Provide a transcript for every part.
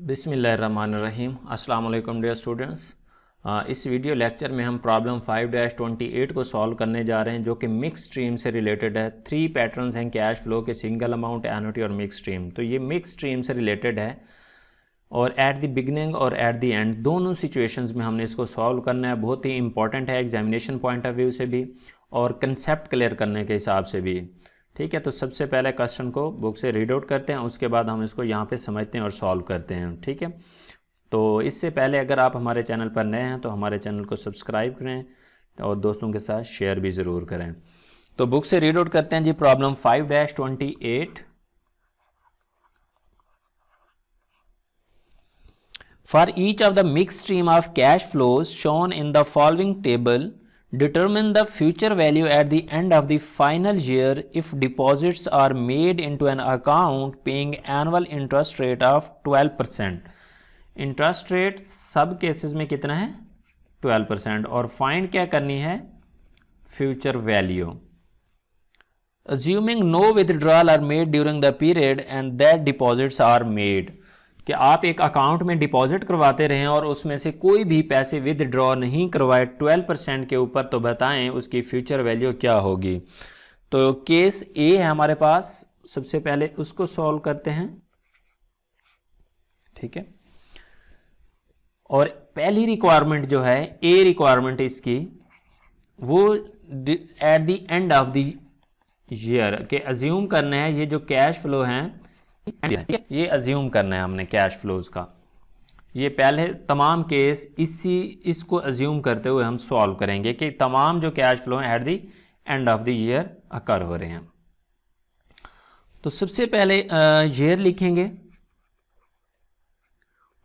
बिस्मिल्लाहिर्रहमानिर्रहीम। अस्सलाम वालेकुम डियर स्टूडेंट्स। इस वीडियो लेक्चर में हम प्रॉब्लम 5-28 को सॉल्व करने जा रहे हैं जो कि मिक्स स्ट्रीम से रिलेटेड है। 3 पैटर्न्स हैं कैश फ्लो के, सिंगल अमाउंट, एन्युटी और मिक्स स्ट्रीम। तो ये मिक्स स्ट्रीम से रिलेटेड है और एट द बिगनिंग और एट द एंड दोनों सिचुएशंस में हमने इसको सॉल्व करना है। बहुत ही इंपॉर्टेंट है एग्जामिनेशन पॉइंट ऑफ व्यू से भी और कंसेप्ट क्लियर करने के हिसाब से भी। ठीक है, तो सबसे पहले क्वेश्चन को बुक से रीड आउट करते हैं, उसके बाद हम इसको यहाँ पे समझते हैं और सॉल्व करते हैं। ठीक है, तो इससे पहले अगर आप हमारे चैनल पर नए हैं तो हमारे चैनल को सब्सक्राइब करें और दोस्तों के साथ शेयर भी ज़रूर करें। तो बुक से रीड आउट करते हैं जी। Problem 5-28। For each of the mix stream of cash flows shown in the following table, determine the future value at the end of the final year if deposits are made into an account paying annual interest rate of 12%. Interest rate सब cases में कितना है? 12%। और find क्या करनी है? Future value. Assuming no withdrawal are made during the period and that deposits are made, कि आप एक अकाउंट में डिपॉजिट करवाते रहें और उसमें से कोई भी पैसे विदड्रॉ नहीं करवाए 12% के ऊपर, तो बताएं उसकी फ्यूचर वैल्यू क्या होगी। तो केस ए है हमारे पास, सबसे पहले उसको सॉल्व करते हैं। ठीक है, और पहली रिक्वायरमेंट जो है, ए रिक्वायरमेंट इसकी, वो eight the end of the year के अज्यूम करना है ये जो कैश फ्लो हैं, ये अज्यूम करना है हमने कैश फ्लोज का। ये पहले तमाम केस इसको अज्यूम करते हुए हम सॉल्व करेंगे कि तमाम जो कैश फ्लो हैं at the end of the year occur हो रहे हैं। तो सबसे पहले ईयर लिखेंगे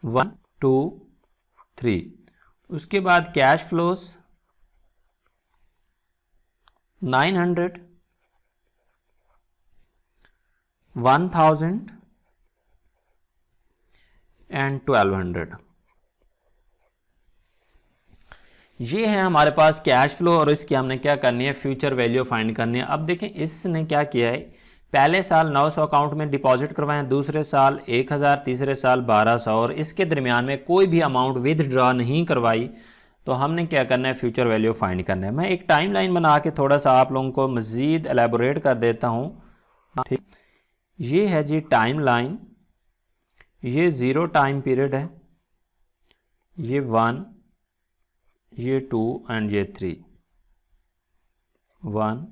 1, 2, 3। उसके बाद कैश फ्लोज 900, 1000 एंड 1200। ये है हमारे पास कैश फ्लो और इसकी हमने क्या करनी है? फ्यूचर वैल्यू फाइंड करनी है। अब देखें इसने क्या किया है, पहले साल 900 अकाउंट में डिपॉजिट करवाएं, दूसरे साल 1000, तीसरे साल 1200 और इसके दरमियान में कोई भी अमाउंट विदड्रॉ नहीं करवाई। तो हमने क्या करना है? फ्यूचर वैल्यू फाइंड करना है। मैं एक टाइम लाइन बना के थोड़ा सा आप लोगों को मज़ीद एलेबोरेट कर देता हूँ। ठीक, ये है जी टाइम लाइन। ये 0 टाइम पीरियड है, ये 1, ये 2 एंड ये 3। 1,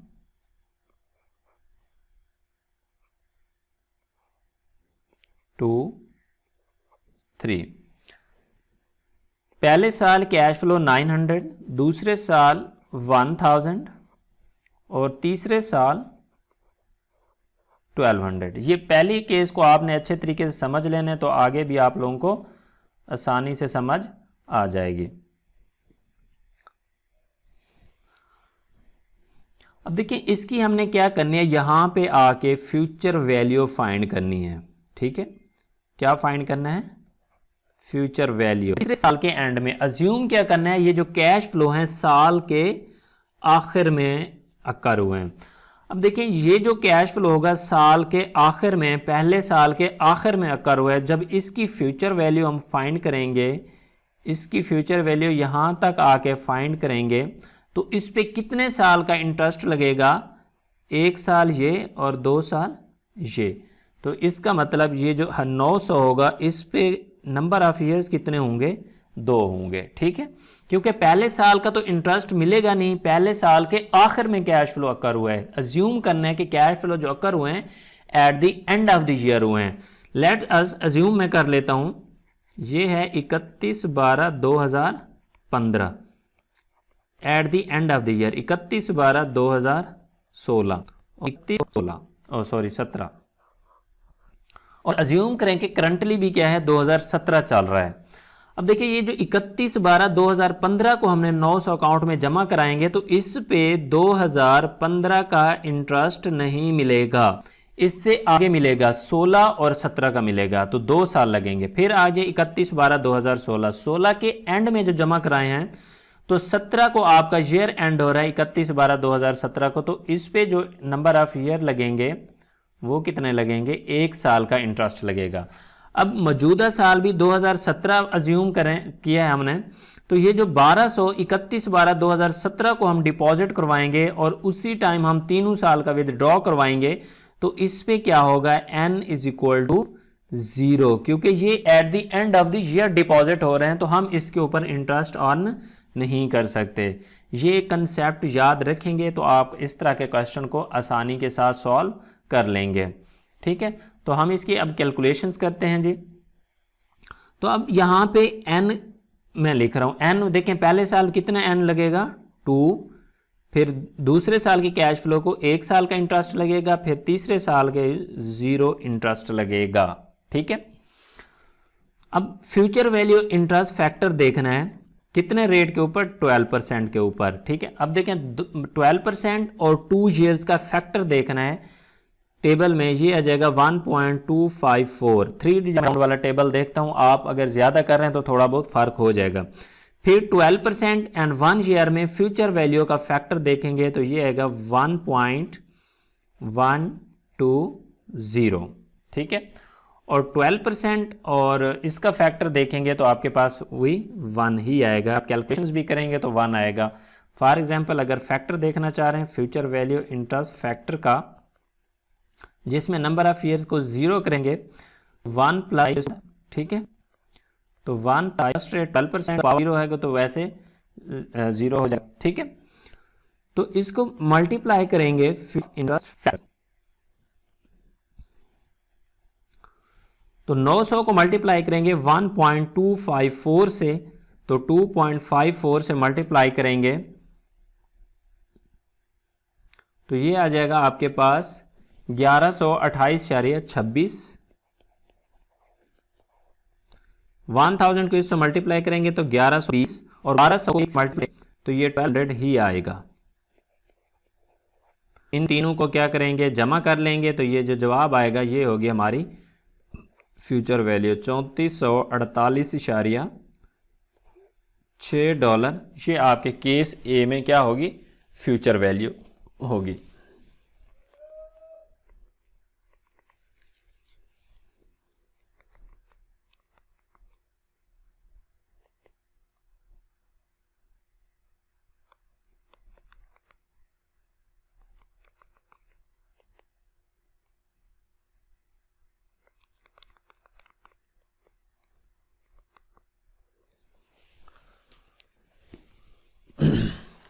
2, 3। पहले साल कैश फ्लो 900, दूसरे साल 1000 और तीसरे साल 1200। ये पहली केस को आपने अच्छे तरीके से समझ लेने, तो आगे भी आप लोगों को आसानी से समझ आ जाएगी। अब देखिए इसकी हमने क्या करनी है, यहां पे आके फ्यूचर वैल्यू फाइंड करनी है। ठीक है, क्या फाइंड करना है? Future value. तीसरे साल के एंड में अज्यूम क्या करना है, ये जो कैश फ्लो है साल के आखिर में अकर हुए हैं। अब देखिए ये जो कैश फ्लो होगा साल के आखिर में, पहले साल के आखिर में अकर हुआ है, जब इसकी फ्यूचर वैल्यू हम फाइंड करेंगे, इसकी फ्यूचर वैल्यू यहाँ तक आके फाइंड करेंगे, तो इस पे कितने साल का इंटरेस्ट लगेगा? 1 साल ये और 2 साल ये। तो इसका मतलब ये जो 900 होगा, इस पे नंबर ऑफ ईयर्स कितने होंगे? 2 होंगे। ठीक है, क्योंकि पहले साल का तो इंटरेस्ट मिलेगा नहीं, पहले साल के आखिर में कैश फ्लो अकर हुआ है। अज्यूम करना है कि कैश फ्लो जो अकर हुए हैं at the end of the year हुए हैं। लेट अस अज्यूम मैं कर लेता हूं, ये है 31/12/2015 eight the end of the year, 31/12/2016 17। और अज्यूम करें कि करंटली भी क्या है? 2017 चल रहा है। अब देखिए ये जो 31/12/2015 को हमने 900 अकाउंट में जमा कराएंगे, तो इस पे 2015 का इंटरेस्ट नहीं मिलेगा, इससे आगे मिलेगा 16 और 17 का मिलेगा, तो 2 साल लगेंगे। फिर आगे 31/12/2016, 16 के एंड में जो जमा कराए हैं, तो 17 को आपका ईयर एंड हो रहा है 31/12/2017 को, तो इस पे जो नंबर ऑफ ईयर लगेंगे वो कितने लगेंगे? 1 साल का इंटरेस्ट लगेगा। अब मौजूदा साल भी 2017 अज्यूम किया है हमने, तो ये जो 31/12/2017 को हम डिपॉजिट करवाएंगे और उसी टाइम हम तीनों साल का विदड्रॉ करवाएंगे, तो इस पे क्या होगा, n इज इक्वल टू 0, क्योंकि ये eight the end of the year deposit हो रहे हैं, तो हम इसके ऊपर इंटरेस्ट अर्न नहीं कर सकते। ये कंसेप्ट याद रखेंगे तो आप इस तरह के क्वेश्चन को आसानी के साथ सॉल्व कर लेंगे। ठीक है, तो हम इसकी अब कैलकुलेशंस करते हैं जी। तो अब यहाँ पे n मैं लिख रहा हूँ, n देखें पहले साल कितना n लगेगा 2, फिर दूसरे साल की कैश फ्लो को 1 साल का इंटरेस्ट लगेगा, फिर तीसरे साल के 0 इंटरेस्ट लगेगा। ठीक है, अब फ्यूचर वैल्यू इंटरेस्ट फैक्टर देखना है कितने रेट के ऊपर, 12% के ऊपर। ठीक है, अब देखें 12% और 2 ईयर्स का फैक्टर देखना है, टेबल में ये आ जाएगा 1.254। 3 डिजिट वाला टेबल देखता हूं, आप अगर ज्यादा कर रहे हैं तो थोड़ा बहुत फर्क हो जाएगा। फिर 12% एंड 1 ईयर में फ्यूचर वैल्यू का फैक्टर देखेंगे तो ये आएगा 1.120। ठीक है, और 12% और इसका फैक्टर देखेंगे तो आपके पास वही 1 ही आएगा। आप कैलकुलेशंस भी करेंगे तो 1 आएगा। फॉर एग्जांपल अगर फैक्टर देखना चाह रहे हैं फ्यूचर वैल्यू इंटरेस्ट फैक्टर का, जिसमें नंबर ऑफ ईयर्स को 0 करेंगे 1 प्लस, ठीक है, तो 1 प्लस 12% पावर 0 है तो वैसे 0 हो जाएगा। ठीक है, तो इसको मल्टीप्लाई करेंगे इंटरेस्ट फैक्टर, तो 900 को मल्टीप्लाई करेंगे 1.254 से, तो 2.54 से मल्टीप्लाई करेंगे तो ये आ जाएगा आपके पास 1128.26। 1000 को इससे मल्टीप्लाई करेंगे तो 1120 और 1200 को मल्टीप्लाई तो ये 1200 ही आएगा। इन तीनों को क्या करेंगे, जमा कर लेंगे, तो ये जो जवाब आएगा ये होगी हमारी फ्यूचर वैल्यू $3448.6। ये आपके केस ए में क्या होगी, फ्यूचर वैल्यू होगी।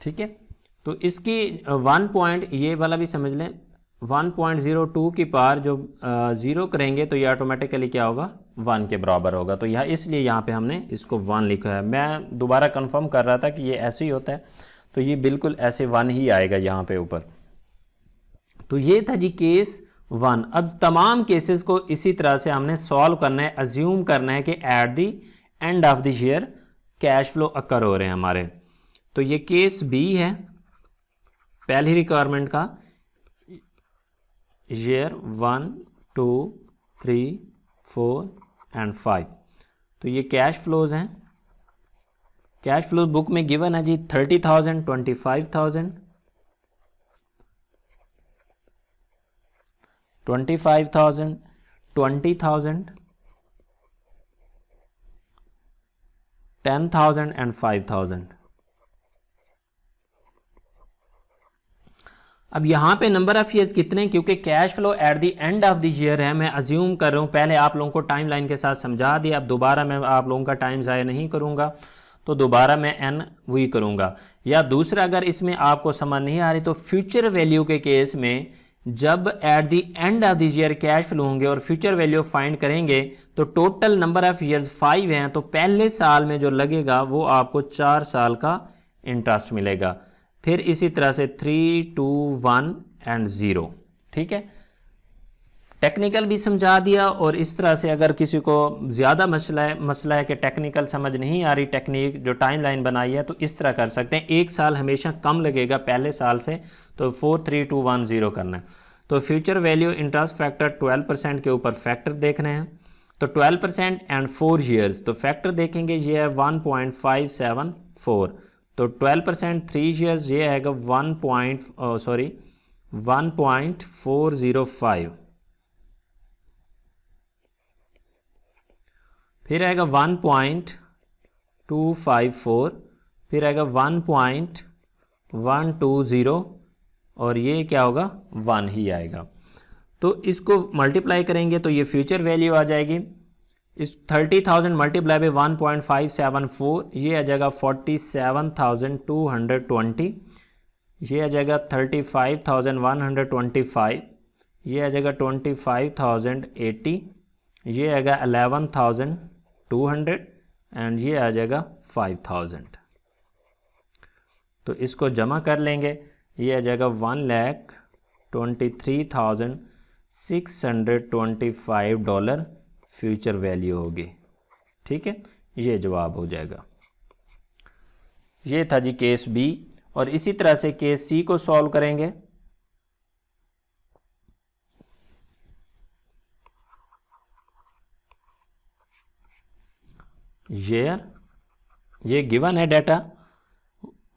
ठीक है, तो इसकी 1 पॉइंट ये वाला भी समझ लें, 1.02 की पार जो 0 करेंगे तो ये ऑटोमेटिकली क्या होगा, 1 के बराबर होगा। तो यह इसलिए यहाँ पे हमने इसको 1 लिखा है। मैं दोबारा कंफर्म कर रहा था कि ये ऐसे ही होता है, तो ये बिल्कुल ऐसे 1 ही आएगा यहाँ पे ऊपर। तो ये था जी केस 1। अब तमाम केसेस को इसी तरह से हमने सॉल्व करना है, अज्यूम करना है कि at the end of the year cash flow occur हो रहे हैं हमारे। तो ये केस बी है, पहली रिक्वायरमेंट का, ईयर 1 2 3 4 एंड 5। तो ये कैश फ्लोज हैं। कैश फ्लो बुक में गिवन है जी 30,000, 25,000, 25,000, 20,000, 10,000 एंड 5,000। अब यहाँ पे नंबर ऑफ ईयर्स कितने, क्योंकि cash flow eight the end of the year है, मैं अज्यूम कर रहा हूँ। पहले आप लोगों को टाइम लाइन के साथ समझा दिया, अब दोबारा मैं आप लोगों का टाइम ज़ाया नहीं करूँगा, तो दोबारा मैं एन वही करूँगा। या दूसरा, अगर इसमें आपको समझ नहीं आ रही तो फ्यूचर वैल्यू के केस में जब eight the end of the year cash flow होंगे और फ्यूचर वैल्यू फाइंड करेंगे तो टोटल नंबर ऑफ ईयर्स 5 हैं, तो पहले साल में जो लगेगा वो आपको 4 साल का इंटरेस्ट मिलेगा। फिर इसी तरह से 3 2 1 एंड 0। ठीक है, टेक्निकल भी समझा दिया। और इस तरह से अगर किसी को ज़्यादा मसला है कि टेक्निकल समझ नहीं आ रही, टेक्निक जो टाइम लाइन बनाई है, तो इस तरह कर सकते हैं। 1 साल हमेशा कम लगेगा पहले साल से, तो 4 3 2 1 0 करना है। तो फ्यूचर वैल्यू इंटरेस्ट फैक्टर 12% के ऊपर फैक्टर देखने हैं, तो 12% एंड 4 ईयर्स, तो फैक्टर देखेंगे ये है 1.574। तो 12% 3 ईयर्स ये आएगा 1.405। फिर आएगा 1.254, फिर आएगा 1.120 और ये क्या होगा 1 ही आएगा। तो इसको मल्टीप्लाई करेंगे तो ये फ्यूचर वैल्यू आ जाएगी। इस 30,000 मल्टीप्लाई बाई 1.574 ये आ जाएगा 47,220, ये आ जाएगा 35,125, ये आ जाएगा 25,080, ये आएगा 11,200 एंड ये आ जाएगा 5,000। तो इसको जमा कर लेंगे, ये आ जाएगा 1,23,625 डॉलर फ्यूचर वैल्यू होगी। ठीक है, ये जवाब हो जाएगा। ये था जी केस बी। और इसी तरह से केस सी को सॉल्व करेंगे। ये गिवन है डाटा,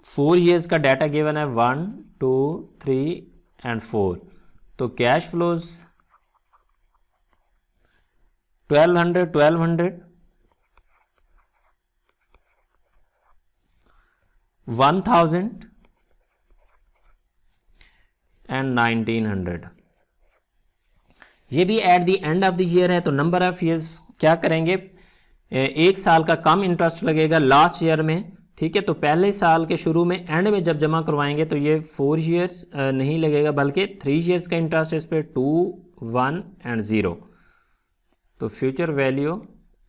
4 ईयर्स का डाटा गिवन है 1 2 3 एंड 4। तो कैश फ्लोज 1200 1000 एंड 1900। ये भी eight the end of the year है, तो नंबर ऑफ ईयर्स क्या करेंगे, एक साल का कम इंटरेस्ट लगेगा लास्ट ईयर में। ठीक है, तो पहले साल के शुरू में एंड में जब जमा करवाएंगे तो ये 4 ईयर्स नहीं लगेगा बल्कि 3 ईयर्स का इंटरेस्ट इस पर 2 1 एंड 0। तो फ्यूचर वैल्यू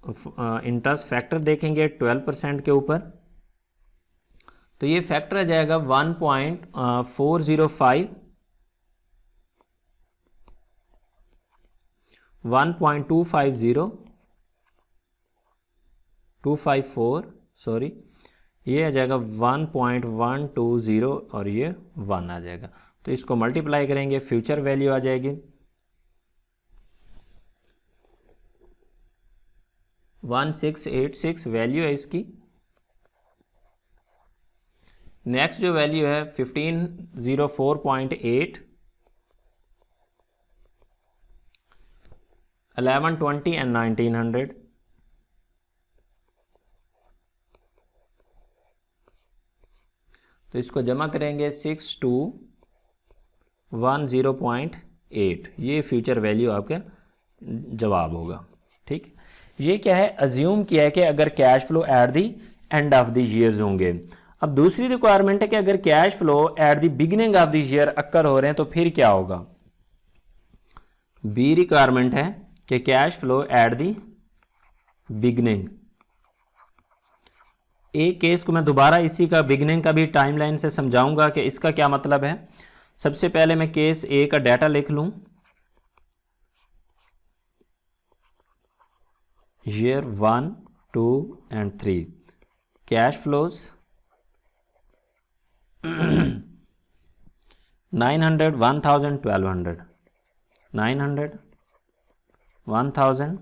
इंटरेस्ट फैक्टर देखेंगे 12% के ऊपर, तो ये फैक्टर आ जाएगा 1.405, 1.250, 254 सॉरी, ये आ जाएगा 1.120 और ये 1 आ जाएगा। तो इसको मल्टीप्लाई करेंगे, फ्यूचर वैल्यू आ जाएगी 1686 वैल्यू है इसकी। नेक्स्ट जो वैल्यू है 1504.8, 1120 एंड 1900। तो इसको जमा करेंगे 6210.8, ये फ्यूचर वैल्यू आपका जवाब होगा। ठीक, ये क्या है, अज्यूम किया है कि अगर cash flow eight the end of the years होंगे। अब दूसरी रिक्वायरमेंट है कि अगर cash flow eight the beginning of the year occur हो रहे हैं तो फिर क्या होगा। बी रिक्वायरमेंट है कि cash flow eight the beginning. एक केस को मैं दोबारा इसी का बिगिनिंग का भी टाइमलाइन से समझाऊंगा कि इसका क्या मतलब है। सबसे पहले मैं केस ए का डाटा लिख लूं, ईयर 1 2 एंड 3, कैश फ्लोज 900 1000 1200, 900 1000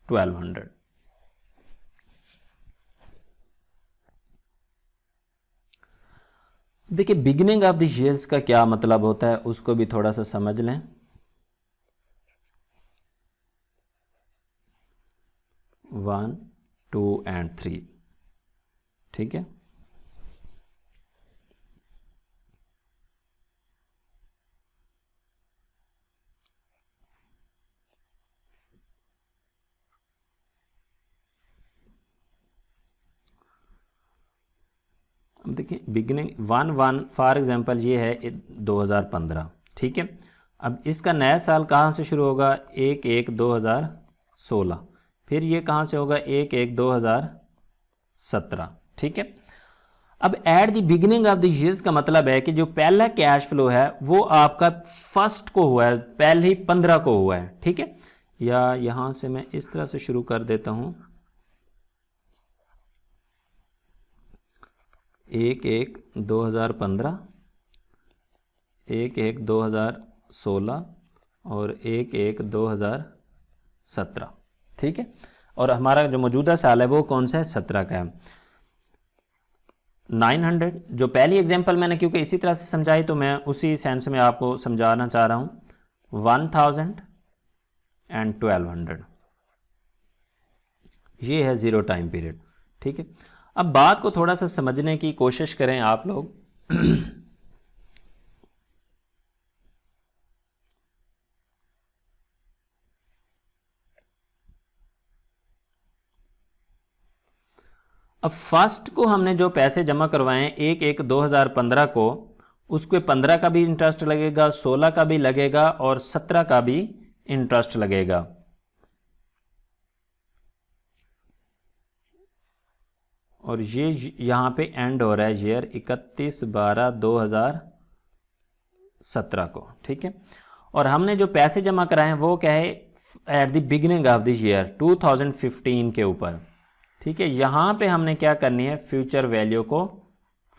1200। देखिए बिगिनिंग ऑफ द ईयर्स का क्या मतलब होता है उसको भी थोड़ा सा समझ लें। 1 2 एंड 3, ठीक है। अब देखिए बिगिनिंग 1 फॉर एग्जांपल ये है 2015, ठीक है। अब इसका नया साल कहाँ से शुरू होगा, 1/1/2016, फिर ये कहाँ से होगा 1/1/2017, ठीक है। अब eight the beginning of the years का मतलब है कि जो पहला कैश फ्लो है वो आपका फर्स्ट को हुआ है, पहले ही 15 को हुआ है, ठीक है। या यहाँ से मैं इस तरह से शुरू कर देता हूँ, 1/1/2015, 1/1/2016 और 1/1/2017, ठीक है। और हमारा जो मौजूदा साल है वो कौन सा है, 17 का है। 900 जो पहली एग्जांपल मैंने क्योंकि इसी तरह से समझाई तो मैं उसी सेंस में आपको समझाना चाह रहा हूँ। 1000 एंड 1200, ये है ज़ीरो टाइम पीरियड। ठीक है, अब बात को थोड़ा सा समझने की कोशिश करें आप लोग। अब फर्स्ट को हमने जो पैसे जमा करवाए हैं 1/1/2015 को, उसके 15 का भी इंटरेस्ट लगेगा, 16 का भी लगेगा और 17 का भी इंटरेस्ट लगेगा। और ये यहां पे एंड हो रहा है ईयर 31/12/2017 को। ठीक है, और हमने जो पैसे जमा कराए हैं वो क्या है, eight the beginning of the year 2015 के ऊपर। ठीक है, यहाँ पे हमने क्या करनी है, फ्यूचर वैल्यू को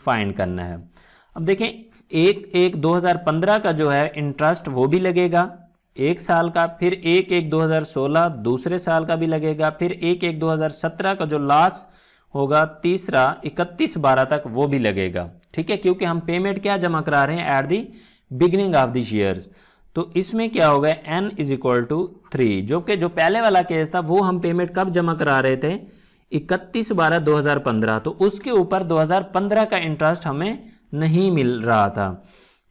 फाइंड करना है। अब देखें 1/1/2015 का जो है इंटरेस्ट वो भी लगेगा 1 साल का, फिर 1/1/2016 दूसरे साल का भी लगेगा, फिर 1/1/2017 का जो लास्ट होगा तीसरा 31/12 तक वो भी लगेगा। ठीक है, क्योंकि हम पेमेंट क्या जमा करा रहे हैं, at the beginning of the years. तो इसमें क्या होगा, n = 3, जो कि जो पहले वाला केस था वो हम पेमेंट कब जमा करा रहे थे, 31/12/2015, तो उसके ऊपर 2015 का इंटरेस्ट हमें नहीं मिल रहा था।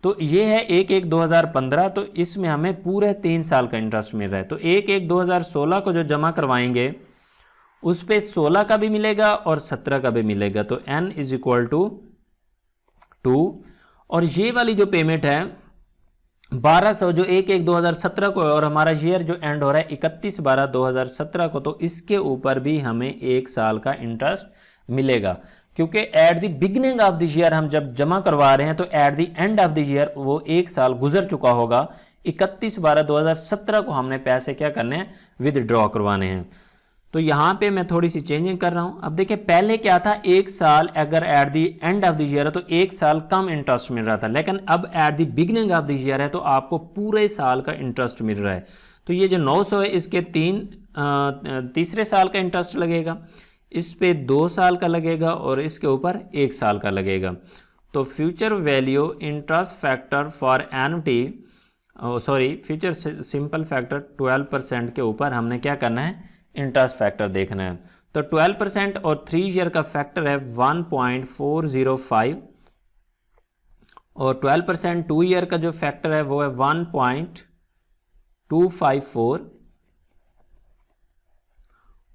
तो ये है 1/1/2015, तो इसमें हमें पूरे 3 साल का इंटरेस्ट मिल रहा है। तो 1/1/2016 को जो जमा करवाएंगे उस पे 16 का भी मिलेगा और 17 का भी मिलेगा। तो n = 2, और ये वाली जो पेमेंट है 1200 जो 1/1/2017 को है, और हमारा ईयर जो एंड हो रहा है 31/12/2017 को, तो इसके ऊपर भी हमें 1 साल का इंटरेस्ट मिलेगा। क्योंकि eight the beginning of the year हम जब जमा करवा रहे हैं तो eight the end of the year वो 1 साल गुजर चुका होगा। 31/12/2017 को हमने पैसे क्या करने हैं, विदड्रॉ करवाने हैं। तो यहाँ पे मैं थोड़ी सी चेंजिंग कर रहा हूँ। अब देखिए पहले क्या था, 1 साल अगर eight the end of the year है तो 1 साल कम इंटरेस्ट मिल रहा था, लेकिन अब eight the beginning of the year है तो आपको पूरे साल का इंटरेस्ट मिल रहा है। तो ये जो 900 है इसके तीसरे साल का इंटरेस्ट लगेगा, इस पे 2 साल का लगेगा और इसके ऊपर 1 साल का लगेगा। तो future value interest factor for annuity, future simple factor 12% के ऊपर हमने क्या करना है, इंटरेस्ट फैक्टर देखना है। तो 12% और 3 ईयर का फैक्टर है 1.405, और 12% 2 ईयर का जो फैक्टर है वो है 1.254,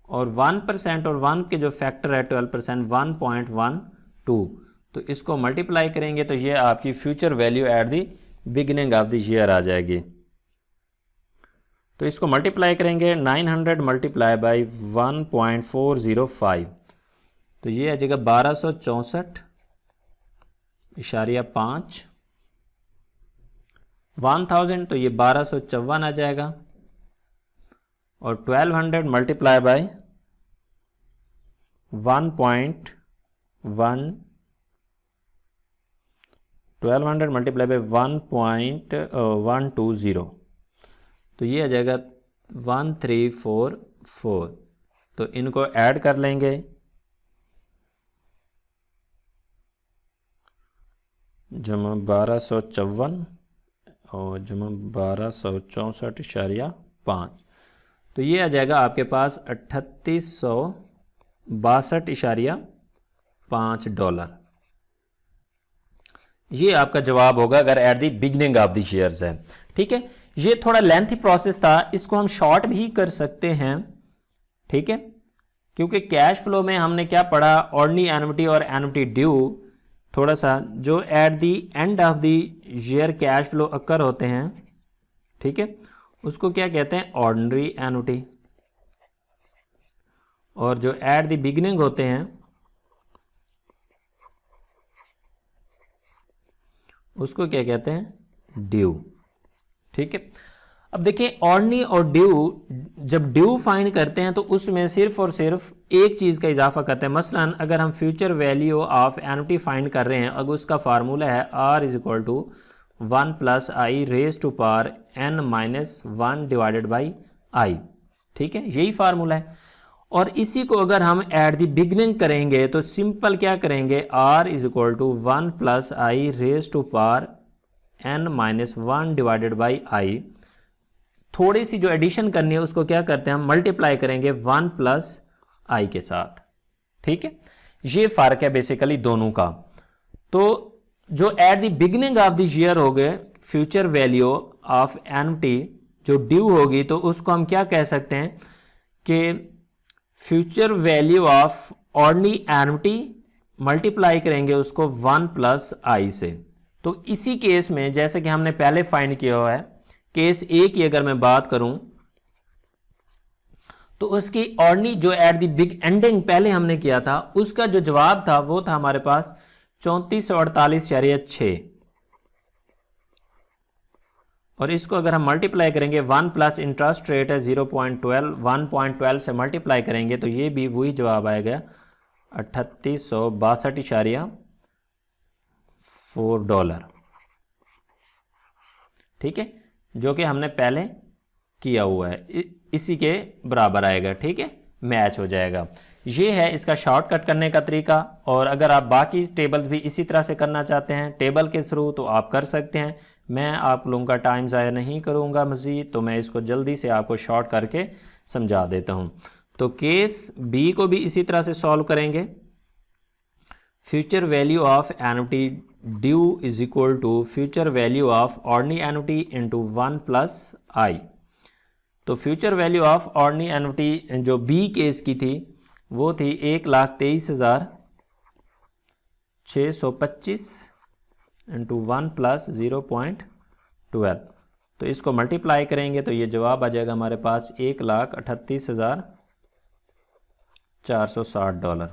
और 1% और 1 के जो फैक्टर है 12% 1.12। तो इसको मल्टीप्लाई करेंगे तो ये आपकी future value at the beginning of the year आ जाएगी। तो इसको मल्टीप्लाई करेंगे 900 मल्टीप्लाई बाई 1.405, तो ये आ जाएगा 1264.5। 1000 तो ये 1254 आ जाएगा, और 1200 मल्टीप्लाई बाई 1.1, 1200 मल्टीप्लाई बाई 1.120, तो ये आ जाएगा 1344। तो इनको ऐड कर लेंगे, जमा 1254 और जमा 1264.5, तो ये आ जाएगा आपके पास $3862.5 ये आपका जवाब होगा अगर eight the beginning of the years है। ठीक है, ये थोड़ा लेंथी प्रोसेस था, इसको हम शॉर्ट भी कर सकते हैं। ठीक है, क्योंकि कैश फ्लो में हमने क्या पढ़ा, ऑर्डिनरी एनुटी और एनुटी ड्यू, थोड़ा सा जो at the end of the year cash flow occur होते हैं, ठीक है, उसको क्या कहते हैं, ऑर्डिनरी एनुटी, और जो एट द बिगिनिंग होते हैं उसको क्या कहते हैं, ड्यू। ठीक है, अब देखिए ऑर्डिनरी और ड्यू, जब ड्यू फाइंड करते हैं तो उसमें सिर्फ और सिर्फ एक चीज़ का इजाफा करते हैं। मसलन अगर हम future value of annuity find कर रहे हैं, अगर उसका फार्मूला है R = 1 + i raise to power n - 1 divided by i। ठीक है, यही फार्मूला है, और इसी को अगर हम एट द बिगिनिंग करेंगे तो सिंपल क्या करेंगे, R = 1 + i raise to power n - 1 divided by i। थोड़ी सी जो एडिशन करनी है उसको क्या करते हैं हम, मल्टीप्लाई करेंगे 1 + आई के साथ। ठीक है, ये फ़र्क है बेसिकली दोनों का। तो जो at the beginning of the year हो गए फ्यूचर वैल्यू ऑफ एनटी जो ड्यू होगी, तो उसको हम क्या कह सकते हैं कि future value of ordinary annuity multiply करेंगे उसको 1 प्लस आई से। तो इसी केस में जैसे कि हमने पहले फाइंड किया हुआ है, केस ए की अगर मैं बात करूं तो उसकी ऑर्डिनरी जो एट द बिग एंडिंग पहले हमने किया था, उसका जो जवाब था वो था हमारे पास 3448.6, और इसको अगर हम मल्टीप्लाई करेंगे 1 प्लस इंटरेस्ट रेट है 0.12, 1.12 से मल्टीप्लाई करेंगे तो ये भी वही जवाब आएगा 3862.4 डॉलर। ठीक है, जो कि हमने पहले किया हुआ है, इसी के बराबर आएगा। ठीक है, मैच हो जाएगा। ये है इसका शॉर्टकट करने का तरीका। और अगर आप बाकी टेबल्स भी इसी तरह से करना चाहते हैं टेबल के थ्रू, तो आप कर सकते हैं। मैं आप लोगों का टाइम ज़ाया नहीं करूंगा मज़ीद, तो मैं इसको जल्दी से आपको शॉर्ट करके समझा देता हूं। तो केस बी को भी इसी तरह से सॉल्व करेंगे। Future value of annuity due is equal to future value of ordinary annuity into 1 plus I. तो future value of ordinary annuity जो बी केस की थी वो थी 1,23,625 इंटू 1 प्लस 0.12। तो इसको मल्टीप्लाई करेंगे तो ये जवाब आ जाएगा हमारे पास 1,38,460 डॉलर।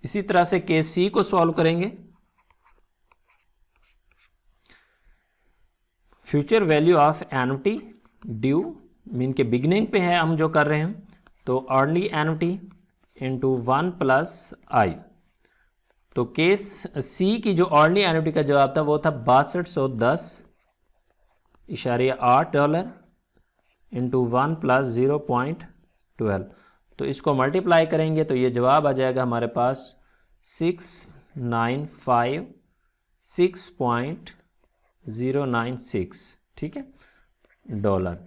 इसी तरह से केस सी को सॉल्व करेंगे। Future value of annuity due mean के बिगिनिंग पे है हम जो कर रहे हैं, तो ordinary annuity into 1 plus I. तो केस सी की जो ऑर्डिनरी एनुटी का जवाब था वो था 6210.8 डॉलर इंटू 1 प्लस 0.12। तो इसको मल्टीप्लाई करेंगे तो ये जवाब आ जाएगा हमारे पास 6,956.096। ठीक है, डॉलर।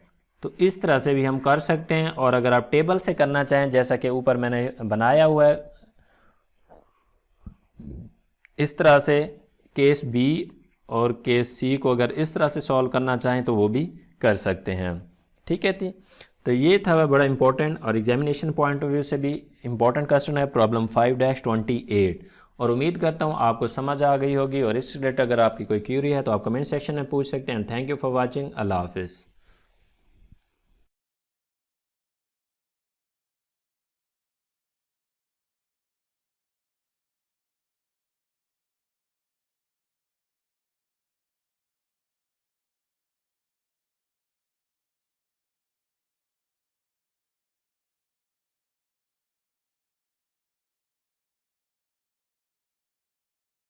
तो इस तरह से भी हम कर सकते हैं। और अगर आप टेबल से करना चाहें जैसा कि ऊपर मैंने बनाया हुआ है, इस तरह से केस बी और केस सी को अगर इस तरह से सॉल्व करना चाहें तो वो भी कर सकते हैं। ठीक है थी। तो ये था वह बड़ा इंपॉर्टेंट और एग्जामिनेशन पॉइंट ऑफ व्यू से भी इंपॉर्टेंट क्वेश्चन है, प्रॉब्लम 5-28। और उम्मीद करता हूँ आपको समझ आ गई होगी। और इस रिलेटेड अगर आपकी कोई क्यूरी है तो आप कमेंट सेक्शन में पूछ सकते हैं। Thank you for watching. अल्लाह हाफिज़।